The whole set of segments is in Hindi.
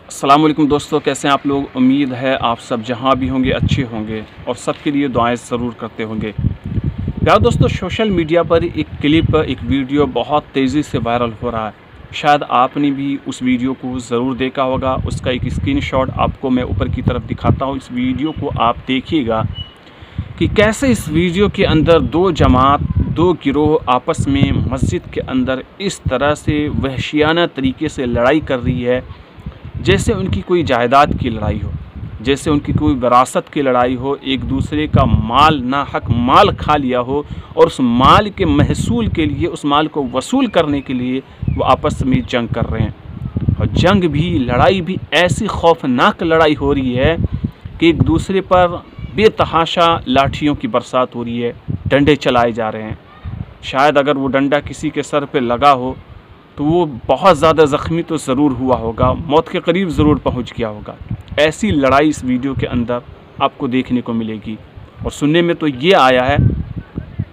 अस्सलाम वालेकुम दोस्तों, कैसे हैं आप लोग। उम्मीद है आप सब जहां भी होंगे अच्छे होंगे और सबके लिए दुआएं ज़रूर करते होंगे। यार दोस्तों, सोशल मीडिया पर एक क्लिप, एक वीडियो बहुत तेज़ी से वायरल हो रहा है। शायद आपने भी उस वीडियो को ज़रूर देखा होगा। उसका एक स्क्रीनशॉट आपको मैं ऊपर की तरफ दिखाता हूँ। इस वीडियो को आप देखिएगा कि कैसे इस वीडियो के अंदर दो जमात, दो गिरोह आपस में मस्जिद के अंदर इस तरह से वहशियाना तरीके से लड़ाई कर रही है, जैसे उनकी कोई जायदाद की लड़ाई हो, जैसे उनकी कोई विरासत की लड़ाई हो। एक दूसरे का माल, नाहक माल खा लिया हो और उस माल के महसूल के लिए, उस माल को वसूल करने के लिए वो आपस में जंग कर रहे हैं। और जंग भी, लड़ाई भी ऐसी खौफनाक लड़ाई हो रही है कि एक दूसरे पर बेतहाशा लाठियों की बरसात हो रही है, डंडे चलाए जा रहे हैं। शायद अगर वो डंडा किसी के सर पे लगा हो तो वो बहुत ज़्यादा ज़ख्मी तो ज़रूर हुआ होगा, मौत के करीब ज़रूर पहुंच गया होगा। ऐसी लड़ाई इस वीडियो के अंदर आपको देखने को मिलेगी। और सुनने में तो ये आया है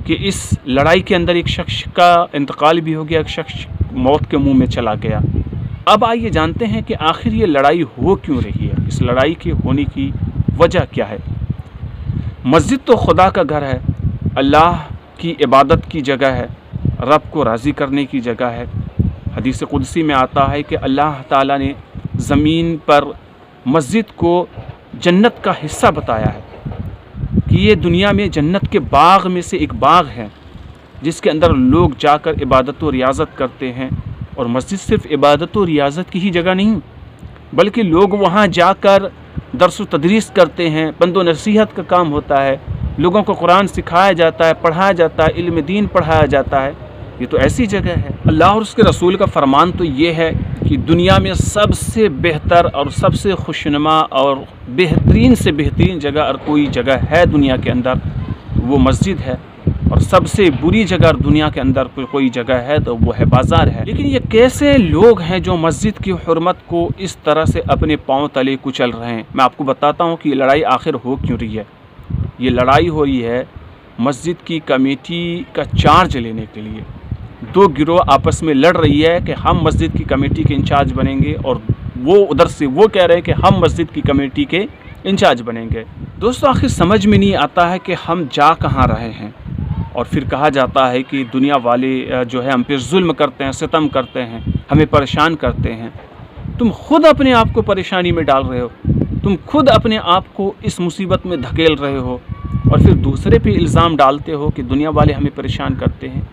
कि इस लड़ाई के अंदर एक शख्स का इंतकाल भी हो गया, एक शख्स मौत के मुंह में चला गया। अब आइए जानते हैं कि आखिर ये लड़ाई हो क्यों रही है, इस लड़ाई के होने की वजह क्या है। मस्जिद तो खुदा का घर है, अल्लाह की इबादत की जगह है, रब को राज़ी करने की जगह है। हदीस कुदसी में आता है कि अल्लाह ताला ने ज़मीन पर मस्जिद को जन्नत का हिस्सा बताया है कि ये दुनिया में जन्नत के बाग में से एक बाग है, जिसके अंदर लोग जाकर इबादत व रियाज़त करते हैं। और मस्जिद सिर्फ़ इबादत व रियाज़त की ही जगह नहीं, बल्कि लोग वहाँ जाकर दर्स व तदरीस करते हैं, बंद व नसीहत का काम होता है, लोगों को कुरान सिखाया जाता है, पढ़ाया जाता है, इल्म दीन पढ़ाया जाता है। ये तो ऐसी जगह है। अल्लाह और उसके रसूल का फरमान तो ये है कि दुनिया में सबसे बेहतर और सबसे खुशनुमा और बेहतरीन से बेहतरीन जगह और कोई जगह है दुनिया के अंदर, वो मस्जिद है। और सबसे बुरी जगह दुनिया के अंदर कोई जगह है तो वो है बाज़ार है। लेकिन ये कैसे लोग हैं जो मस्जिद की हुर्मत को इस तरह से अपने पाँव तले कुचल रहे हैं। मैं आपको बताता हूँ कि ये लड़ाई आखिर हो क्यों रही है। ये लड़ाई हो रही है मस्जिद की कमेटी का चार्ज लेने के लिए। दो गिरोह आपस में लड़ रही है कि हम मस्जिद की कमेटी के इंचार्ज बनेंगे, और वो उधर से वो कह रहे हैं कि हम मस्जिद की कमेटी के इंचार्ज बनेंगे। दोस्तों, आखिर समझ में नहीं आता है कि हम जा कहाँ रहे हैं। और फिर कहा जाता है कि दुनिया वाले जो है हम पे जुल्म करते हैं, सितम करते हैं, हमें परेशान करते हैं। तुम खुद अपने आप को परेशानी में डाल रहे हो, तुम खुद अपने आप को इस मुसीबत में धकेल रहे हो, और फिर दूसरे पे इल्ज़ाम डालते हो कि दुनिया वाले हमें परेशान करते हैं।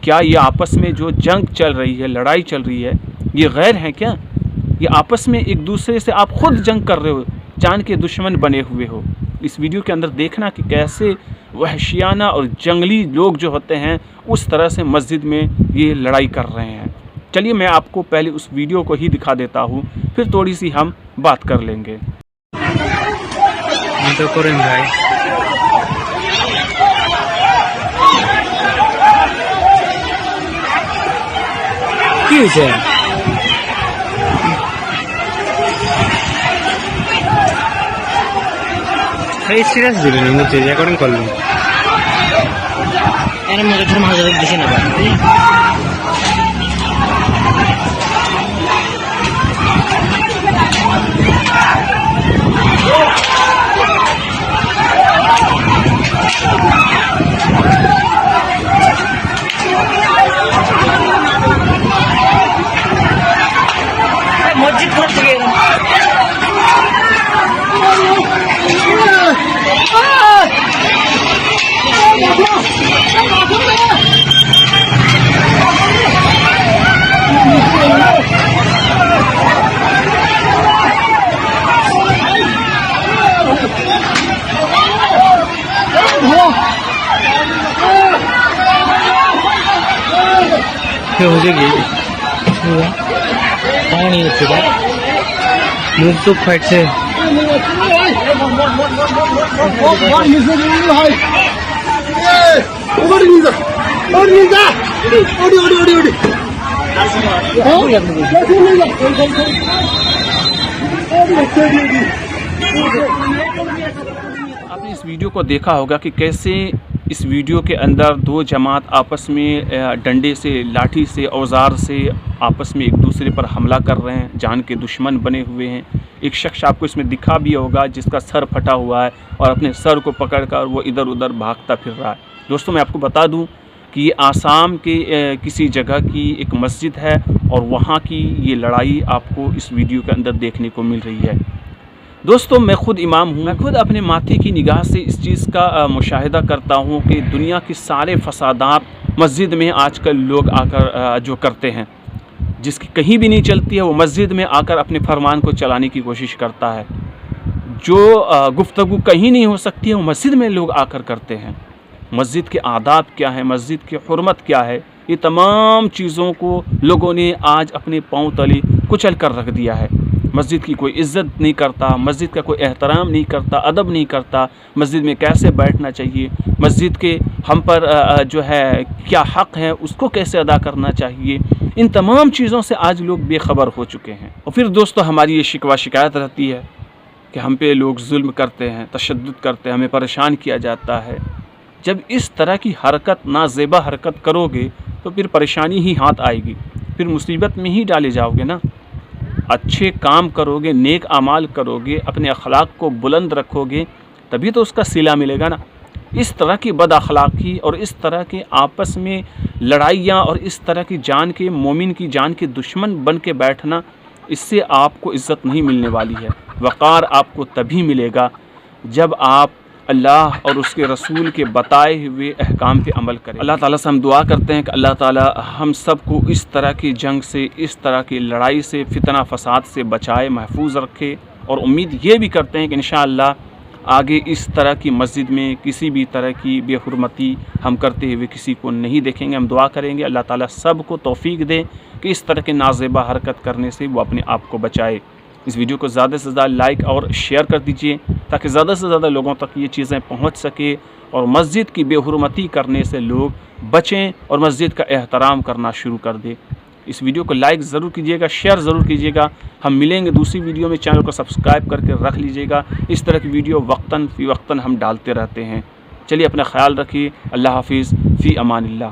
क्या ये आपस में जो जंग चल रही है, लड़ाई चल रही है, ये गैर है क्या? ये आपस में एक दूसरे से आप खुद जंग कर रहे हो, जान के दुश्मन बने हुए हो। इस वीडियो के अंदर देखना कि कैसे वहशियाना और जंगली लोग जो होते हैं उस तरह से मस्जिद में ये लड़ाई कर रहे हैं। चलिए मैं आपको पहले उस वीडियो को ही दिखा देता हूँ, फिर थोड़ी सी हम बात कर लेंगे। तो करें भाई, কি হয়েছে? এই সিরিয়াস দিলেন, আমি তো রেকর্ডিং করলাম। এর মধ্যে ধর্ম হাজার দিছে না ভাই। মসজিদ ঘর থেকে হচ্ছে কি পানি হচ্ছে, মুখ টুক ফাটছে। आपने इस वीडियो को देखा होगा कि कैसे इस वीडियो के अंदर दो जमात आपस में डंडे से, लाठी से, औजार से आपस में एक दूसरे पर हमला कर रहे हैं, जान के दुश्मन बने हुए हैं। एक शख्स आपको इसमें दिखा भी होगा जिसका सर फटा हुआ है और अपने सर को पकड़कर वो इधर उधर भागता फिर रहा है। दोस्तों मैं आपको बता दूं कि ये आसाम के किसी जगह की एक मस्जिद है और वहाँ की ये लड़ाई आपको इस वीडियो के अंदर देखने को मिल रही है। दोस्तों मैं खुद इमाम हूँ, मैं खुद अपने माथे की निगाह से इस चीज़ का मुशाहिदा करता हूँ कि दुनिया के सारे फसादात मस्जिद में आजकल लोग आकर जो करते हैं, जिसकी कहीं भी नहीं चलती है वो मस्जिद में आकर अपने फरमान को चलाने की कोशिश करता है। जो गुफ्तगू कहीं नहीं हो सकती है वो मस्जिद में लोग आकर करते हैं। मस्जिद के आदाब क्या है, मस्जिद की हुर्मत क्या है, ये तमाम चीज़ों को लोगों ने आज अपने पाँव तले कुचल कर रख दिया है। मस्जिद की कोई इज़्ज़त नहीं करता, मस्जिद का कोई एहतराम नहीं करता, अदब नहीं करता, मस्जिद में कैसे बैठना चाहिए, मस्जिद के हम पर जो है क्या हक़ है उसको कैसे अदा करना चाहिए, इन तमाम चीज़ों से आज लोग बेखबर हो चुके हैं। और फिर दोस्तों हमारी ये शिकवा शिकायत रहती है कि हम पे लोग जुल्म करते हैं, तशद्दुद करते हैं, हमें परेशान किया जाता है। जब इस तरह की हरकत नाज़ेबा हरकत करोगे तो फिर परेशानी ही हाथ आएगी, फिर मुसीबत में ही डाले जाओगे ना। अच्छे काम करोगे, नेक आमाल करोगे, अपने अखलाक को बुलंद रखोगे, तभी तो उसका सिला मिलेगा ना। इस तरह की बद अखलाकी और इस तरह के आपस में लड़ाइयाँ और इस तरह की जान के मोमिन की जान के दुश्मन बन के बैठना, इससे आपको इज़्ज़त नहीं मिलने वाली है। वक़ार आपको तभी मिलेगा जब आप अल्लाह और उसके रसूल के बताए हुए अहकाम पे अमल करें। अल्लाह ताला से हम दुआ करते हैं कि अल्लाह ताला हम सब को इस तरह की जंग से, इस तरह की लड़ाई से, फितना फसाद से बचाए, महफूज रखे। और उम्मीद ये भी करते हैं कि इंशाअल्लाह आगे इस तरह की मस्जिद में किसी भी तरह की बेहुरमती हम करते हुए किसी को नहीं देखेंगे। हम दुआ करेंगे अल्लाह ताला सब को तौफीक दे कि इस तरह के नाज़ेबा हरकत करने से वो अपने आप को बचाए। इस वीडियो को ज़्यादा से ज़्यादा लाइक और शेयर कर दीजिए ताकि ज़्यादा से ज़्यादा लोगों तक ये चीज़ें पहुंच सके और मस्जिद की बेहुरमती करने से लोग बचें और मस्जिद का एहतराम करना शुरू कर दें। इस वीडियो को लाइक ज़रूर कीजिएगा, शेयर ज़रूर कीजिएगा। हम मिलेंगे दूसरी वीडियो में, चैनल को सब्सक्राइब करके रख लीजिएगा। इस तरह की वीडियो वक्तन फ़ी वक्तन हम डालते रहते हैं। चलिए अपना ख्याल रखिए। अल्लाह हाफिज़, फ़ी अमानिल्लाह।